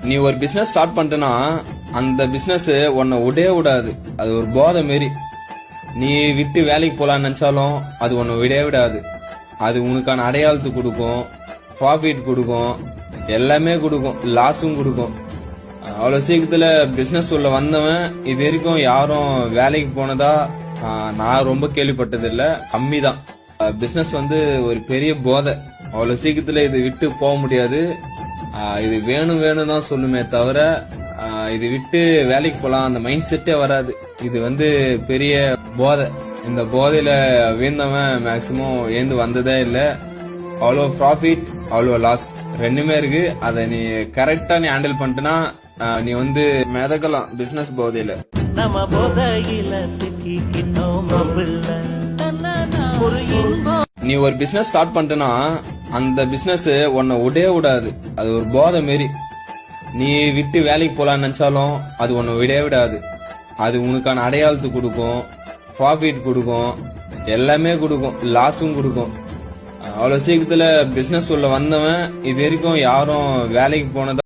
நீ ஒரு business start பண்ணிட்டனா அந்த பிசினஸ் உன்னை விடவே விடாது. அது ஒரு போதை மாரி. நீ விட்டு வேலைக்கு போலான்னு நினைச்சாலும் அது உன்னை விடவே விடாது. அது உனக்கான அடையாளத்து கொடுக்கும், ப்ராஃபிட் கொடுக்கும், எல்லாமே கொடுக்கும், லாஸும் கொடுக்கும். அவ்வளவு சீக்கிரத்துல பிசினஸ் உள்ள வந்தவன் இது வரைக்கும் யாரும் வேலைக்கு போனதா நான் ரொம்ப கேள்விப்பட்டது இல்ல, கம்மி தான். பிசினஸ் வந்து ஒரு பெரிய போதை. அவ்வளவு சீக்கிரத்துல இது விட்டு போக முடியாது. இது வேணும் வேணும் தான் சொல்லுமே தவிர இது விட்டு வேலைக்கு போலாம் அந்த மைண்ட் செட்டே வராது. இது வந்து பெரிய போதை. இந்த போதையில வீழ்ந்தவன் மேக்சிமம் ஏந்து வந்ததே இல்ல. அவ்வளோ ப்ராஃபிட், அவ்வளோ லாஸ் ரெண்டுமே இருக்கு. அதை நீ கரெக்டா நீ ஹேண்டில் பண்ணிட்டனா நீ வந்து மிதக்கலாம் பிசினஸ் போதையில. நம்ம போதையில நீ ஒரு பிசினஸ் ஸ்டார்ட் பண்ணிட்டனா அந்த பிசினஸ் உன்னை விடவே விடாது. அது ஒரு போதை மாரி. நீ விட்டு வேலைக்கு போலான்னு நினைச்சாலும் அது உன்னை விடவே விடாது. அது உனக்கான அடையாளத்து கொடுக்கும், ப்ராஃபிட் கொடுக்கும், எல்லாமே கொடுக்கும், லாஸும் கொடுக்கும். அவ்வளவு சீக்கிரத்துல பிசினஸ் உள்ள வந்தவன் இது வரைக்கும் யாரும் வேலைக்கு போனதா